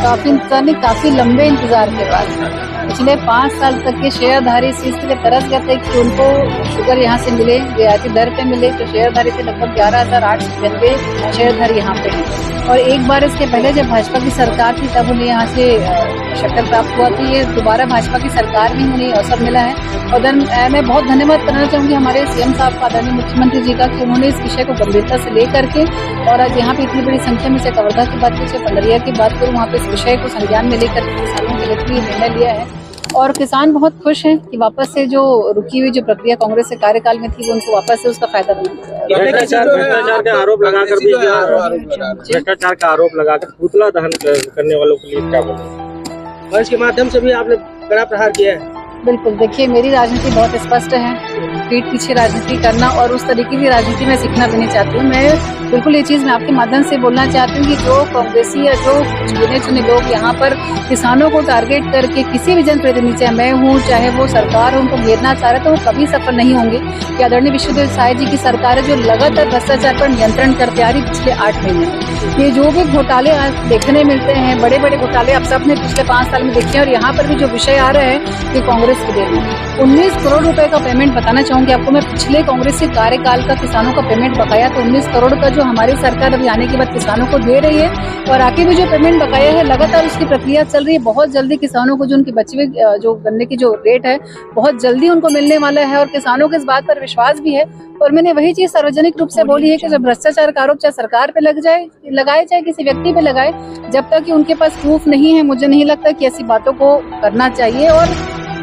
काफी लंबे इंतजार के बाद पिछले 5 साल तक के शेयरधारी इस चीज के लिए तरस गए थे कि उनको शुगर यहाँ से मिले, रियायती दर पे मिले। तो शेयरधारी थे लगभग 11,890 शेयरधारी यहाँ पे हैं। और एक बार इसके पहले जब भाजपा की सरकार थी तब उन्हें यहाँ से शक्कर प्राप्त हुआ था। ये दोबारा भाजपा की सरकार में उन्हें अवसर मिला है। और मैं बहुत धन्यवाद करना चाहूँगी हमारे सीएम साहब का, आदरणीय मुख्यमंत्री जी का, कि उन्होंने इस विषय को गंभीरता से लेकर के और आज यहाँ पे इतनी बड़ी संख्या में से कवर्धा की बात करें, पंडरिया की बात करूँ, वहाँ पे इस विषय को संज्ञान में लेकर किसानों के हित में निर्णय लिया है। और किसान बहुत खुश हैं कि वापस से जो रुकी हुई जो प्रक्रिया कांग्रेस के कार्यकाल में थी वो उनको वापस से उसका फायदा मिला। भ्रष्टाचार का आरोप लगाकर पुतला दहन करने वालों के लिए क्या बोलेंगे? और इसके माध्यम से भी आपने बड़ा प्रहार किया है। बिल्कुल, देखिए मेरी राजनीति बहुत स्पष्ट है, पीठ पीछे राजनीति करना और उस तरीके की राजनीति में सीखना भी नहीं चाहती हूँ। मैं बिल्कुल ये चीज़ मैं आपके माध्यम से बोलना चाहती हूँ कि जो कांग्रेसी या जो गिने चुने लोग यहाँ पर किसानों को टारगेट करके किसी भी जनप्रतिनिधि, चाहे मैं हूँ चाहे वो सरकार हो, उनको घेरना चाह रहे तो वो कभी सफल नहीं होंगे। कि आदरणीय विश्वदेव साय जी की सरकार है जो लगातार भ्रष्टाचार पर नियंत्रण करते आ रही पिछले 8 महीने। ये जो भी घोटाले आज देखने मिलते हैं, बड़े बड़े घोटाले आप सबने पिछले 5 साल में देखे हैं। और यहाँ पर भी जो विषय आ रहा है कि कांग्रेस की देन है 19 करोड़ रुपए का पेमेंट। बताना चाहूंगी आपको मैं, पिछले कांग्रेस के कार्यकाल का किसानों का पेमेंट बकाया तो 19 करोड़ का जो हमारी सरकार अभी आने के बाद किसानों को दे रही है। और आगे भी जो पेमेंट बकाया है लगातार उसकी प्रक्रिया चल रही है। बहुत जल्दी किसानों को जो उनकी बचे हुए जो गन्ने की जो रेट है बहुत जल्दी उनको मिलने वाला है। और किसानों को इस बात पर विश्वास भी है। और मैंने वही चीज सार्वजनिक रूप से बोली है कि जब भ्रष्टाचार का आरोप चाहे सरकार पे लगाए चाहे किसी व्यक्ति पे लगाए, जब तक कि उनके पास प्रूफ नहीं है, मुझे नहीं लगता कि ऐसी बातों को करना चाहिए। और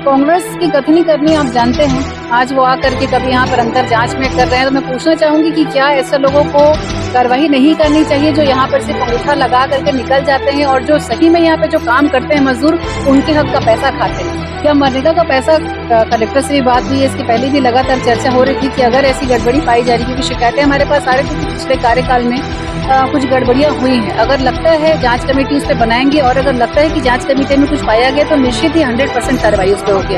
कांग्रेस की कथनी करनी आप जानते हैं, आज वो आकर के कभी यहाँ पर अंतर जांच में कर रहे हैं। तो मैं पूछना चाहूंगी कि क्या ऐसे लोगों को कार्रवाई नहीं करनी चाहिए जो यहाँ पर सिर्फ अंगूठा लगा करके निकल जाते हैं और जो सही में यहाँ पे जो काम करते हैं मजदूर उनके हक का पैसा खाते हैं। क्या मनरेगा का पैसा, कलेक्टर से भी बात हुई है, इसके पहले भी लगातार चर्चा हो रही थी कि अगर ऐसी गड़बड़ी पाई जा रही, क्योंकि शिकायतें हमारे पास आ रही थी कि पिछले कार्यकाल में कुछ गड़बड़ियां हुई हैं। अगर लगता है जांच कमेटी उस पर बनाएंगे और अगर लगता है कि जांच कमेटी में कुछ पाया गया तो निश्चित ही 100% कार्रवाई उस पर होगी।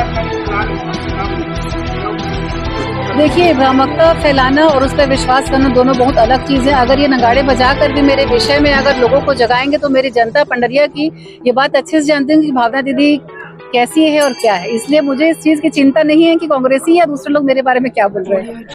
देखिए, भ्रामकता फैलाना और उस पर विश्वास करना दोनों बहुत अलग चीज है। अगर ये नगाड़े बजा कर भी मेरे विषय में अगर लोगों को जगाएंगे तो मेरी जनता पंडरिया की ये बात अच्छे से जानती हूँ कि भावना दीदी कैसी है और क्या है। इसलिए मुझे इस चीज की चिंता नहीं है कि कांग्रेसी या दूसरे लोग मेरे बारे में क्या बोल रहे हैं।